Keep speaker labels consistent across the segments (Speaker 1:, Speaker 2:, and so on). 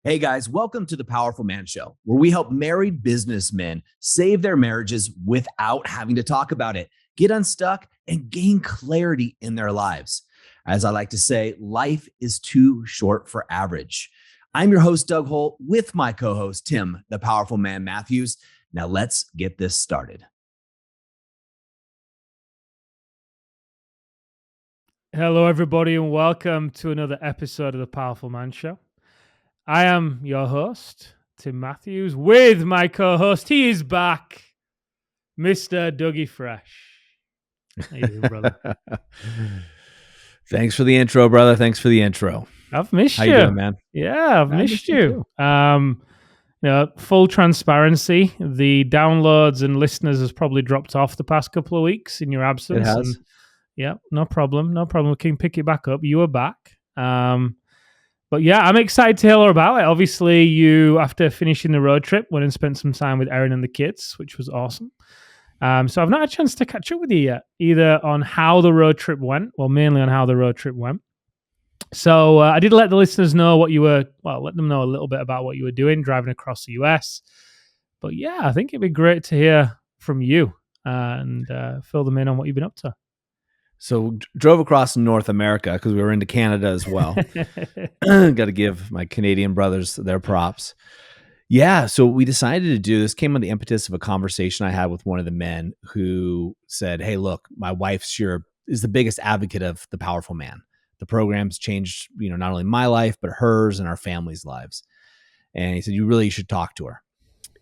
Speaker 1: Hey guys, welcome to the Powerful Man Show, where we help married businessmen save their marriages without having to talk about it, get unstuck, and gain clarity in their lives. As I like to say, life is too short for average. I'm your host, Doug Holt, with my co-host, Tim, the Powerful Man Matthews. Now let's get this started.
Speaker 2: Hello, everybody, and welcome to another episode of the Powerful Man Show. I am your host, Tim Matthews, with my co-host. He is back, Mr. Dougie Fresh. How you doing, brother?
Speaker 3: Thanks for the intro, brother. Thanks for the intro.
Speaker 2: I've missed you.
Speaker 3: How you doing, man?
Speaker 2: Yeah, I've missed you. Full transparency, the downloads and listeners has probably dropped off the past couple of weeks in your absence.
Speaker 3: It has.
Speaker 2: Yeah, no problem. We can pick it back up. You are back. But yeah, I'm excited to hear all about it. Obviously, you, after finishing the road trip, went and spent some time with Erin and the kids, which was awesome. So I've not had a chance to catch up with you yet, either on how the road trip went, well, mainly on how the road trip went. So I did let the listeners know let them know a little bit about what you were doing, driving across the US. But yeah, I think it'd be great to hear from you and fill them in on what you've been up to.
Speaker 3: So drove across North America because we were into Canada as well. Got to give my Canadian brothers their props. Yeah, so we decided to do this. Came on the impetus of a conversation I had with one of the men who said, "Hey, look, my wife is the biggest advocate of the Powerful Man. The program's changed, not only my life but hers and our family's lives." And he said, "You really should talk to her."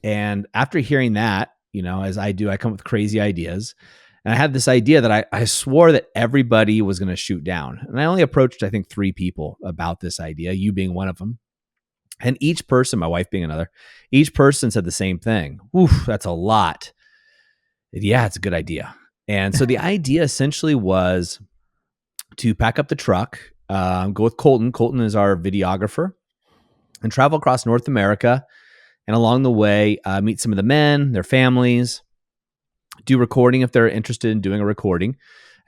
Speaker 3: And after hearing that, as I do, I come with crazy ideas. And I had this idea that I swore that everybody was going to shoot down. And I only approached, I think, 3 people about this idea, you being one of them. And each person, my wife being another, each person said the same thing. Oof, that's a lot. Yeah, it's a good idea. And so the idea essentially was to pack up the truck, go with Colton. Colton is our videographer, and travel across North America. And along the way, meet some of the men, their families, do recording if they're interested in doing a recording,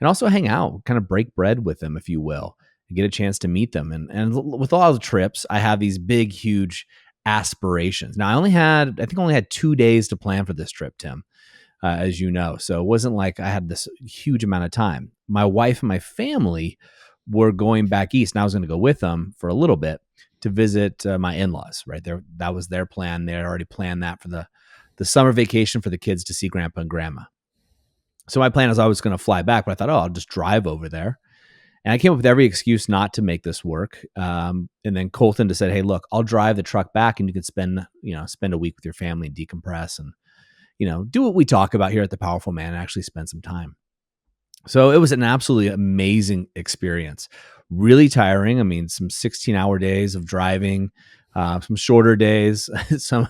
Speaker 3: and also hang out, kind of break bread with them, if you will, and get a chance to meet them. And with all the trips, I have these big, huge aspirations. Now, I think only had 2 days to plan for this trip, Tim, as you know. So it wasn't like I had this huge amount of time. My wife and my family were going back east, and I was going to go with them for a little bit to visit my in-laws, right there. That was their plan. They had already planned that for the summer vacation for the kids to see grandpa and grandma. So my plan is I was going to fly back, but I thought, I'll just drive over there. And I came up with every excuse not to make this work. And then Colton just said, "Hey, look, I'll drive the truck back and you can spend a week with your family and decompress and, do what we talk about here at the Powerful Man and actually spend some time." So it was an absolutely amazing experience. Really tiring. I mean, some 16-hour days of driving, some shorter days, some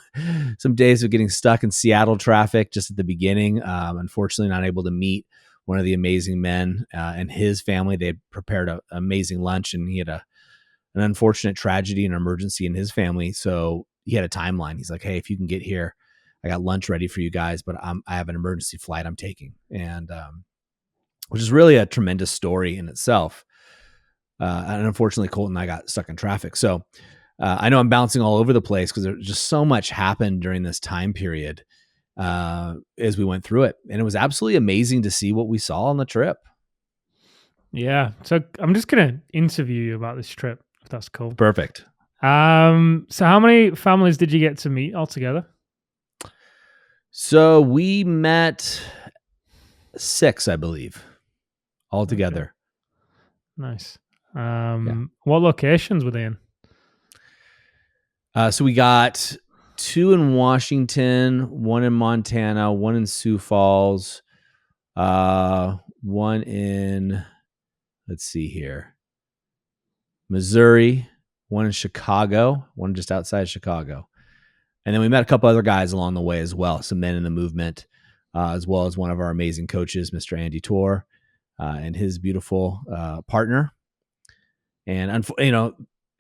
Speaker 3: days of getting stuck in Seattle traffic just at the beginning. Unfortunately, not able to meet one of the amazing men and his family. They had prepared an amazing lunch, and he had an unfortunate tragedy and emergency in his family. So he had a timeline. He's like, "Hey, if you can get here, I got lunch ready for you guys, but I have an emergency flight I'm taking." And which is really a tremendous story in itself. And unfortunately, Colton and I got stuck in traffic. So I know I'm bouncing all over the place because there's just so much happened during this time period as we went through it. And it was absolutely amazing to see what we saw on the trip.
Speaker 2: Yeah. So I'm just going to interview you about this trip, if that's cool.
Speaker 3: Perfect.
Speaker 2: So how many families did you get to meet altogether?
Speaker 3: So we met 6, I believe, altogether.
Speaker 2: Okay. Nice. What locations were they in?
Speaker 3: So we got 2 in Washington, 1 in Montana, 1 in Sioux Falls, 1 in, let's see here, Missouri, 1 in Chicago, 1 just outside Chicago. And then we met a couple other guys along the way as well, some men in the movement, as well as one of our amazing coaches, Mr. Andy Torr, and his beautiful partner. And,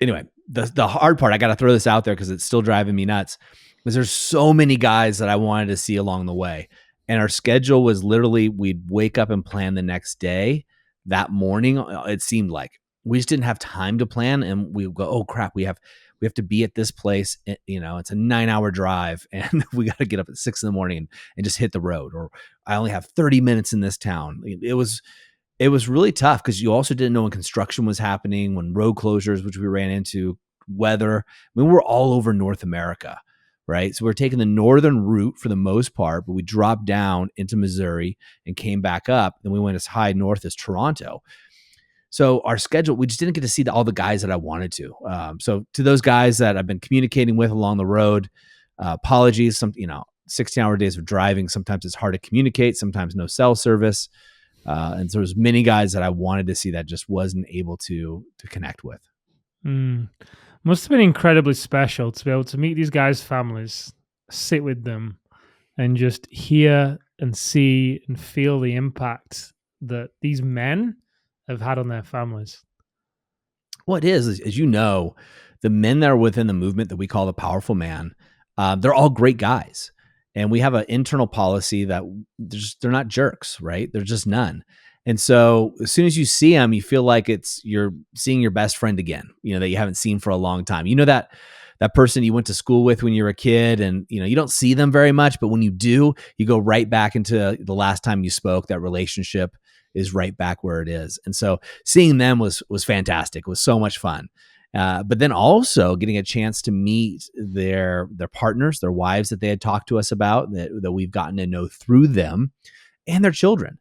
Speaker 3: anyway, the hard part, I got to throw this out there because it's still driving me nuts, is there's so many guys that I wanted to see along the way. And our schedule was literally, we'd wake up and plan the next day. That morning, it seemed like we just didn't have time to plan. And we go, oh crap, we have we have to be at this place. It's a 9-hour drive and we got to get up at 6 a.m. and just hit the road, or I only have 30 minutes in this town. It was really tough because you also didn't know when construction was happening, when road closures, which we ran into, weather. I mean, we're all over North America, right? So we're taking the northern route for the most part, but we dropped down into Missouri and came back up. And we went as high north as Toronto. So our schedule, we just didn't get to see all the guys that I wanted to. So to those guys that I've been communicating with along the road, apologies. 16-hour days of driving. Sometimes it's hard to communicate. Sometimes no cell service. And so there's many guys that I wanted to see that just wasn't able to connect with.
Speaker 2: Must have been incredibly special to be able to meet these guys' families, sit with them, and just hear and see and feel the impact that these men have had on their families.
Speaker 3: Well, it is, as you know, the men that are within the movement that we call the powerful man, they're all great guys. And we have an internal policy that they're not jerks, right? They're just none. And so as soon as you see them, you feel like you're seeing your best friend again, that you haven't seen for a long time. That person you went to school with when you were a kid, and you don't see them very much, but when you do, you go right back into the last time you spoke. That relationship is right back where it is. And so seeing them was fantastic. It was so much fun. But then also getting a chance to meet their partners, their wives that they had talked to us about, that we've gotten to know through them, and their children,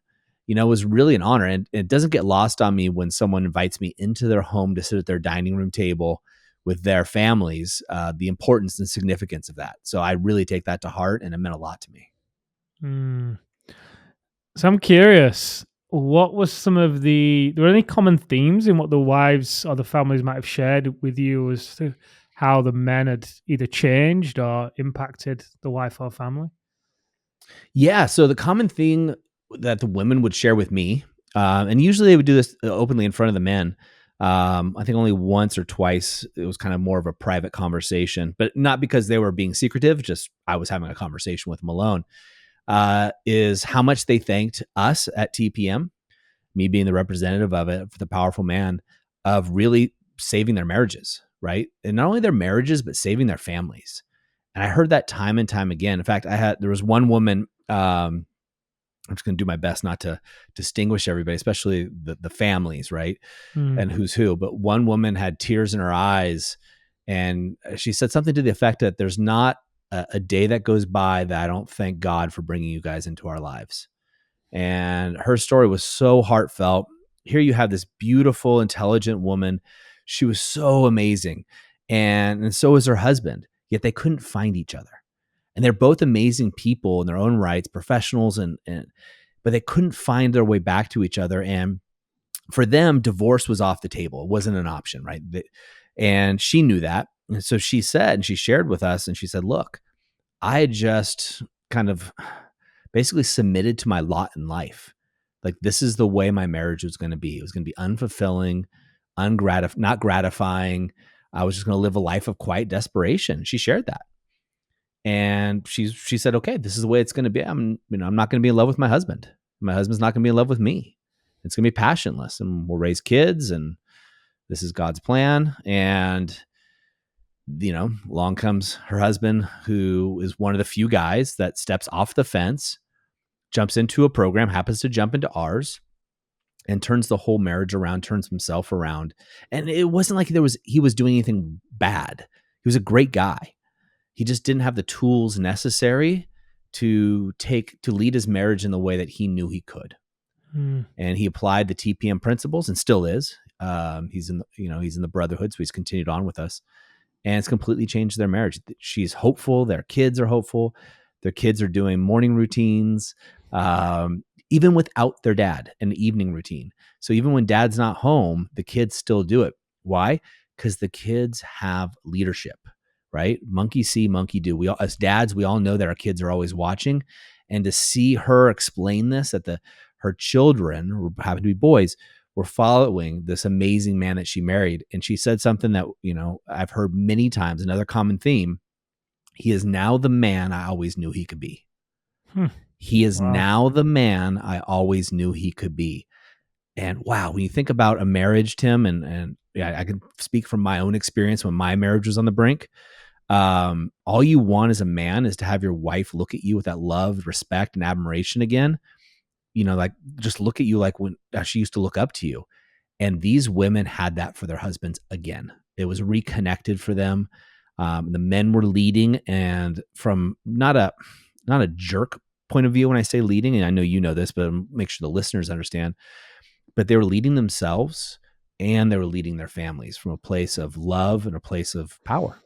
Speaker 3: was really an honor. And it doesn't get lost on me when someone invites me into their home to sit at their dining room table with their families, the importance and significance of that. So I really take that to heart, and it meant a lot to me.
Speaker 2: So I'm curious, what was were there any common themes in what the wives or the families might have shared with you as to how the men had either changed or impacted the wife or family?
Speaker 3: Yeah. So the common thing that the women would share with me, and usually they would do this openly in front of the men. I think only once or twice it was kind of more of a private conversation, but not because they were being secretive, just I was having a conversation with them alone, is how much they thanked us at TPM, me being the representative of it, for the powerful man, of really saving their marriages, right? And not only their marriages, but saving their families. And I heard that time and time again. In fact, there was one woman, I'm just going to do my best not to distinguish everybody, especially the families, right? And who's who. But one woman had tears in her eyes, and she said something to the effect that there's not a day that goes by that I don't thank God for bringing you guys into our lives. And her story was so heartfelt. Here you have this beautiful, intelligent woman. She was so amazing. And so was her husband, yet they couldn't find each other. And they're both amazing people in their own rights, professionals, but they couldn't find their way back to each other. And for them, divorce was off the table. It wasn't an option, right? And she knew that. And so she said, and she shared with us, and she said, look, I had just kind of basically submitted to my lot in life. Like, this is the way my marriage was going to be. It was going to be unfulfilling, not gratifying. I was just going to live a life of quiet desperation. She shared that. And she said, okay, this is the way it's going to be. I'm not going to be in love with my husband. My husband's not going to be in love with me. It's going to be passionless, and we'll raise kids, and this is God's plan. And, along comes her husband, who is one of the few guys that steps off the fence, jumps into a program, happens to jump into ours, and turns the whole marriage around, turns himself around. And it wasn't like he was doing anything bad. He was a great guy. He just didn't have the tools necessary to lead his marriage in the way that he knew he could. And he applied the TPM principles, and still is. He's in the brotherhood, so he's continued on with us, and it's completely changed their marriage. She's hopeful. Their kids are hopeful. Their kids are doing morning routines, even without their dad, an evening routine. So even when dad's not home, the kids still do it. Why? Because the kids have leadership, right? Monkey see, monkey do. We all, as dads, we all know that our kids are always watching, and to see her explain this, that her children, who happen to be boys, were following this amazing man that she married. And she said something that, I've heard many times, another common theme. He is now the man I always knew he could be. He is now the man I always knew he could be. And wow, when you think about a marriage, Tim, and I can speak from my own experience when my marriage was on the brink. All you want as a man is to have your wife look at you with that love, respect, and admiration again. Like just look at you like when she used to look up to you. And these women had that for their husbands again. It was reconnected for them. The men were leading, and from not a jerk point of view when I say leading, and I know you know this, but I'll make sure the listeners understand, but they were leading themselves and they were leading their families from a place of love and a place of power.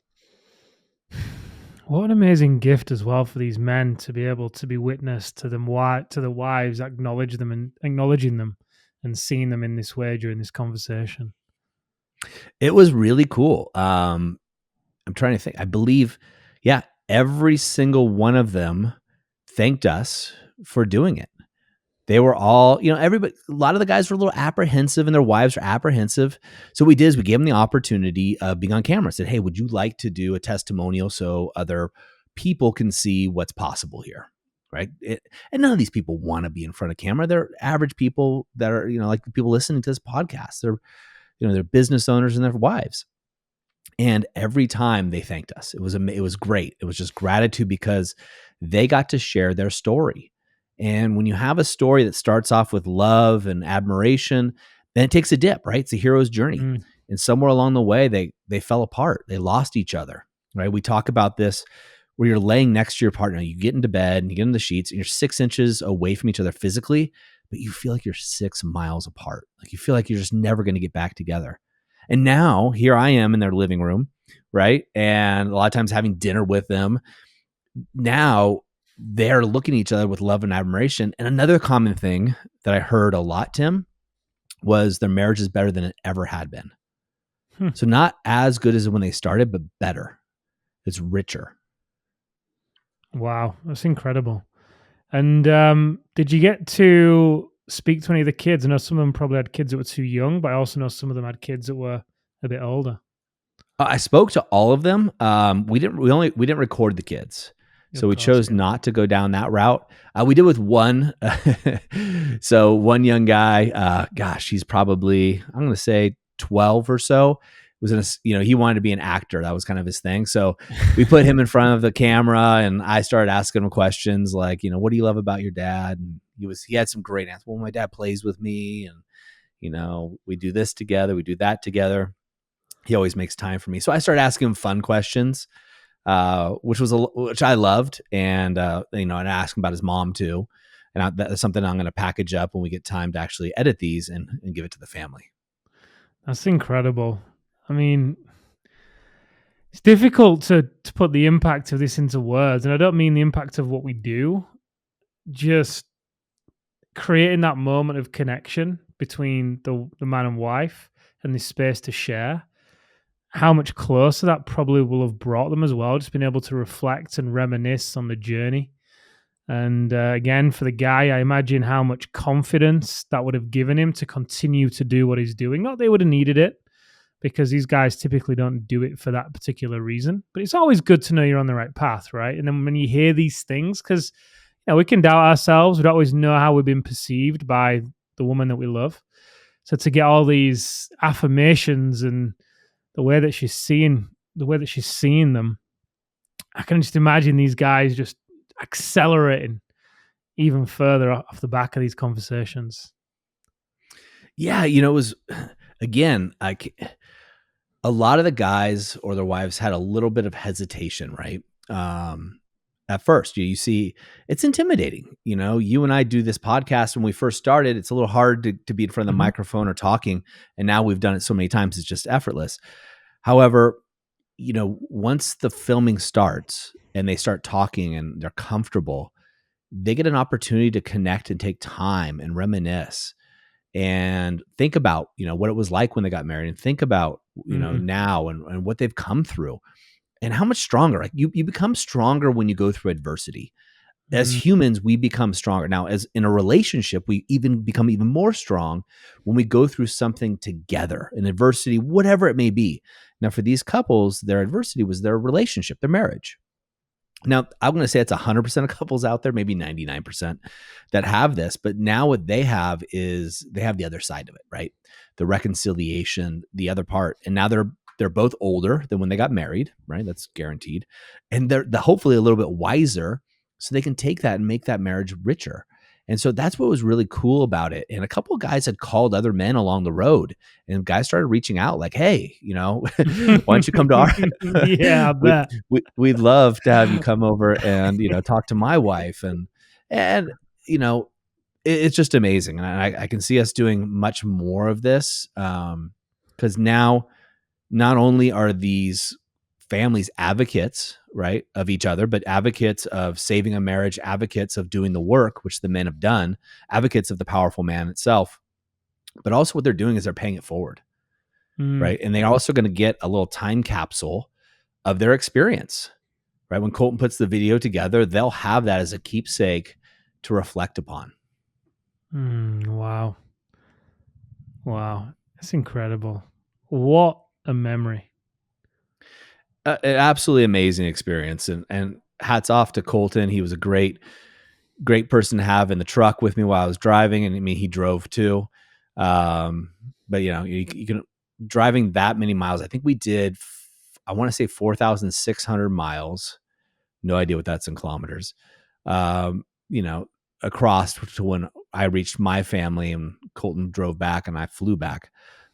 Speaker 2: What an amazing gift as well for these men to be able to be witness to them, to the wives, acknowledging them and seeing them in this way during this conversation.
Speaker 3: It was really cool. I'm trying to think. I believe, every single one of them thanked us for doing it. They were all, everybody, a lot of the guys were a little apprehensive and their wives were apprehensive. So what we did is we gave them the opportunity of being on camera. Said, hey, would you like to do a testimonial so other people can see what's possible here? Right. And none of these people want to be in front of camera. They're average people that are, like the people listening to this podcast. They're business owners and their wives. And every time they thanked us, it was great. It was just gratitude because they got to share their story. And when you have a story that starts off with love and admiration, then it takes a dip, right? It's a hero's journey. And somewhere along the way, they fell apart. They lost each other, right? We talk about this where you're laying next to your partner. You get into bed and you get in the sheets and you're 6 inches away from each other physically, but you feel like you're 6 miles apart. Like you feel like you're just never going to get back together. And now here I am in their living room, right? And a lot of times having dinner with them. Now they're looking at each other with love and admiration. And another common thing that I heard a lot, Tim, was their marriage is better than it ever had been. So not as good as when they started, but better. It's richer.
Speaker 2: Wow, that's incredible. And did you get to speak to any of the kids? I know some of them probably had kids that were too young, but I also know some of them had kids that were a bit older.
Speaker 3: I spoke to all of them. We didn't record the kids. So we chose not to go down that route. We did with one. So one young guy, he's probably, I'm going to say 12 or so. He wanted to be an actor. That was kind of his thing. So we put him in front of the camera and I started asking him questions like, what do you love about your dad? And he had some great answers. Well, my dad plays with me and, we do this together. We do that together. He always makes time for me. So I started asking him fun questions. Which I loved, and and I asked him about his mom too, and that's something I'm going to package up when we get time to actually edit these and give it to the family.
Speaker 2: That's incredible. I mean, it's difficult to put the impact of this into words, and I don't mean the impact of what we do, just creating that moment of connection between the man and wife and this space to share. How much closer that probably will have brought them as well, just being able to reflect and reminisce on the journey. And again, for the guy, I imagine how much confidence that would have given him to continue to do what he's doing. Not they would have needed it, because these guys typically don't do it for that particular reason. But it's always good to know you're on the right path, right? And then when you hear these things, because we can doubt ourselves, we don't always know how we've been perceived by the woman that we love. So to get all these affirmations and the way that she's seeing them, I can just imagine these guys just accelerating even further off the back of these conversations.
Speaker 3: Yeah, it was, again, like a lot of the guys or their wives had a little bit of hesitation, right? At first, you see, it's intimidating. You and I do this podcast when we first started. It's a little hard to be in front of the microphone or talking. And now we've done it so many times, it's just effortless. However, once the filming starts and they start talking and they're comfortable, they get an opportunity to connect and take time and reminisce and think about, what it was like when they got married and think about, now and what they've come through. And how much stronger, like you become stronger when you go through adversity. As humans, we become stronger. Now, as in a relationship, we even become even more strong when we go through something together, an adversity, whatever it may be. Now, for these couples, their adversity was their relationship, their marriage. Now, I'm going to say it's 100% of couples out there, maybe 99% that have this. But now what they have is they have the other side of it, right? the reconciliation, the other part. And now they're both older than when they got married, right? That's guaranteed. And they're hopefully a little bit wiser, so they can take that and make that marriage richer. And so that's what was really cool about it. And a couple of guys had called other men along the road, and guys started reaching out like, hey, why don't you come to our,
Speaker 2: Yeah, I bet.
Speaker 3: we'd love to have you come over and, talk to my wife. And it's just amazing. And I can see us doing much more of this. Cause now not only are these families advocates, right, of each other, but advocates of saving a marriage, advocates of doing the work, which the men have done, advocates of the powerful man itself. But also what they're doing is they're paying it forward, right? And they're also going to get a little time capsule of their experience, right? When Colton puts the video together, they'll have that as a keepsake to reflect upon.
Speaker 2: Wow. That's incredible. What a memory.
Speaker 3: An absolutely amazing experience, and hats off to Colton. He was a great person to have in the truck with me while I was driving, and I mean he drove too. But you can driving that many miles. I think we did. I want to say 4,600 miles. No idea what that's in kilometers. Across to when I reached my family, and Colton drove back, and I flew back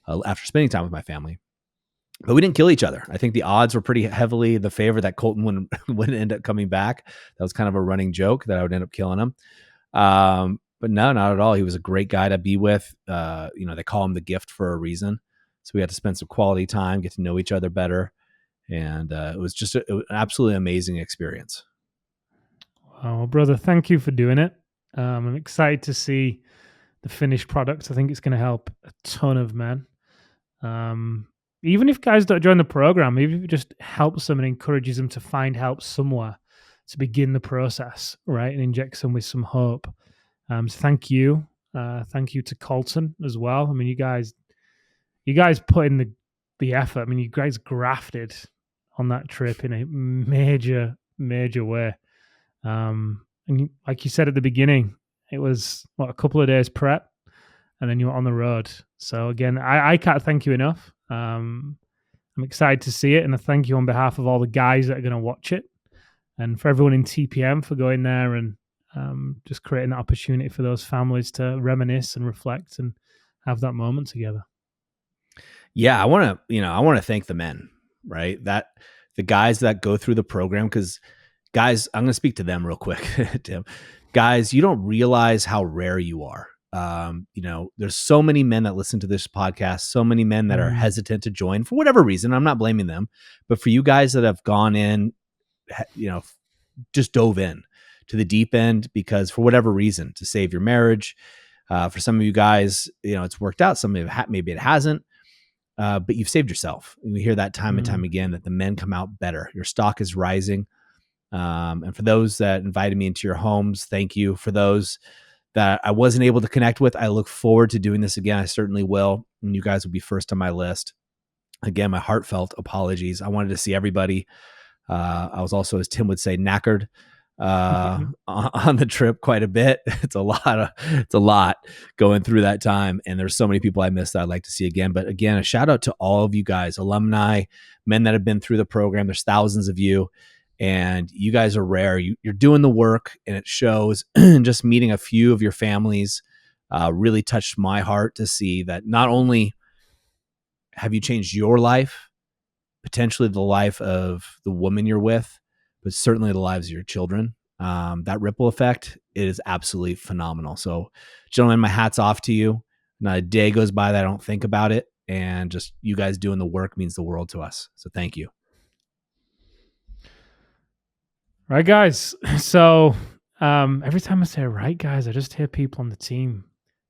Speaker 3: after spending time with my family. But we didn't kill each other. I think the odds were pretty heavily the favor that Colton wouldn't end up coming back. That was kind of a running joke that I would end up killing him. But no, not at all. He was a great guy to be with. They call him the gift for a reason. So we had to spend some quality time, get to know each other better. And it was just an absolutely amazing experience.
Speaker 2: Well, brother, thank you for doing it. I'm excited to see the finished product. I think it's going to help a ton of men. Even if guys don't join the program, even if it just helps them and encourages them to find help somewhere to begin the process, right, and injects them with some hope. So thank you. Thank you to Colton as well. I mean, you guys put in the effort. I mean, you guys grafted on that trip in a major way. And like you said at the beginning, it was a couple of days prep, and then you were on the road. So again, I can't thank you enough. I'm excited to see it, and I thank you on behalf of all the guys that are going to watch it, and for everyone in TPM for going there and just creating that opportunity for those families to reminisce and reflect and have that moment together.
Speaker 3: Yeah, I want to thank the men, right? That the guys that go through the program, because guys, I'm going to speak to them real quick, Tim. Guys, you don't realize how rare you are. There's so many men that listen to this podcast, so many men that are hesitant to join for whatever reason. I'm not blaming them, but for you guys that have gone in, just dove in to the deep end because for whatever reason to save your marriage. For some of you guys, it's worked out. Some of you maybe it hasn't, but you've saved yourself. And we hear that time and time again that the men come out better. Your stock is rising. And for those that invited me into your homes, thank you. For those that I wasn't able to connect with, I look forward to doing this again. I certainly will. And you guys will be first on my list. Again, my heartfelt apologies. I wanted to see everybody. I was also, as Tim would say, knackered on the trip quite a bit. It's a lot going through that time. And there's so many people I missed that I'd like to see again. But again, a shout out to all of you guys, alumni, men that have been through the program. There's thousands of you. And you guys are rare. You're doing the work, and it shows. Just meeting a few of your families really touched my heart to see that not only have you changed your life, potentially the life of the woman you're with, but certainly the lives of your children. That ripple effect is absolutely phenomenal. So, gentlemen, my hat's off to you. Not a day goes by that I don't think about it. And just you guys doing the work means the world to us. So thank you.
Speaker 2: Right, guys. So every time I say right, guys, I just hear people on the team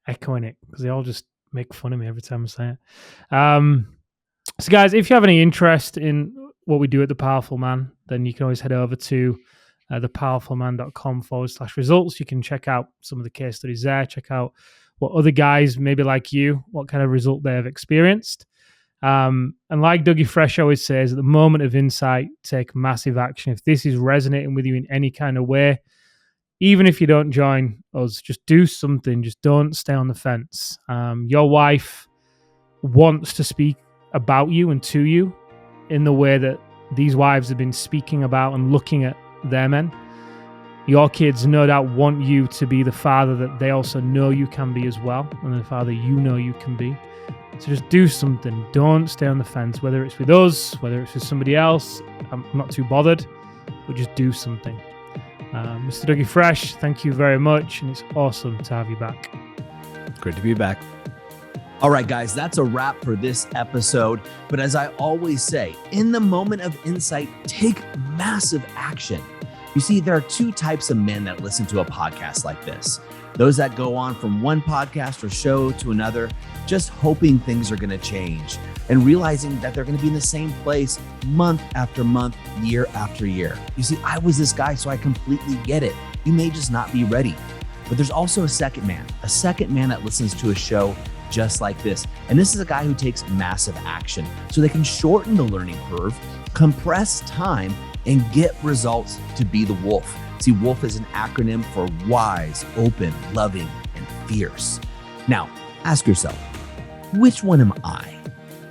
Speaker 2: echoing it because they all just make fun of me every time I say it. So, guys, if you have any interest in what we do at The Powerful Man, then you can always head over to thepowerfulman.com/results. You can check out some of the case studies there. Check out what other guys, maybe like you, what kind of result they have experienced. And like Dougie Fresh always says, at the moment of insight, take massive action. If this is resonating with you in any kind of way, even if you don't join us, just do something. Just don't stay on the fence. Your wife wants to speak about you and to you in the way that these wives have been speaking about and looking at their men. Your kids no doubt want you to be the father that they also know you can be as well, and the father you know you can be. So just do something. Don't stay on the fence, whether it's with us, whether it's with somebody else. I'm not too bothered, but just do something. Mr. Dougie Fresh, thank you very much, and it's awesome to have you back.
Speaker 3: Great to be back.
Speaker 1: All right, guys, that's a wrap for this episode. But as I always say, in the moment of insight, take massive action. You see, there are two types of men that listen to a podcast like this. Those that go on from one podcast or show to another, just hoping things are going to change and realizing that they're going to be in the same place month after month, year after year. You see, I was this guy, so I completely get it. You may just not be ready. But there's also a second man that listens to a show just like this. And this is a guy who takes massive action so they can shorten the learning curve, compress time, and get results to be the wolf. See, wolf is an acronym for wise, open, loving, and fierce. Now, ask yourself, which one am I?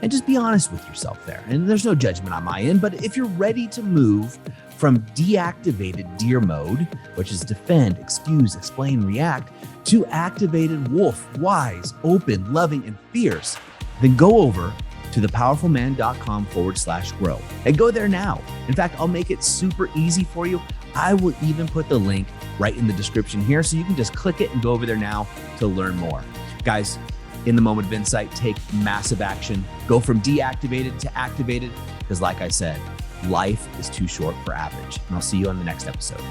Speaker 1: And just be honest with yourself there. And there's no judgment on my end, but if you're ready to move from deactivated deer mode, which is defend, excuse, explain, react, to activated wolf, wise, open, loving, and fierce, then go over to thepowerfulman.com/grow and go there now. In fact, I'll make it super easy for you. I will even put the link right in the description here, so you can just click it and go over there now to learn more. Guys, in the moment of insight, take massive action. Go from deactivated to activated, because like I said, life is too short for average. And I'll see you on the next episode.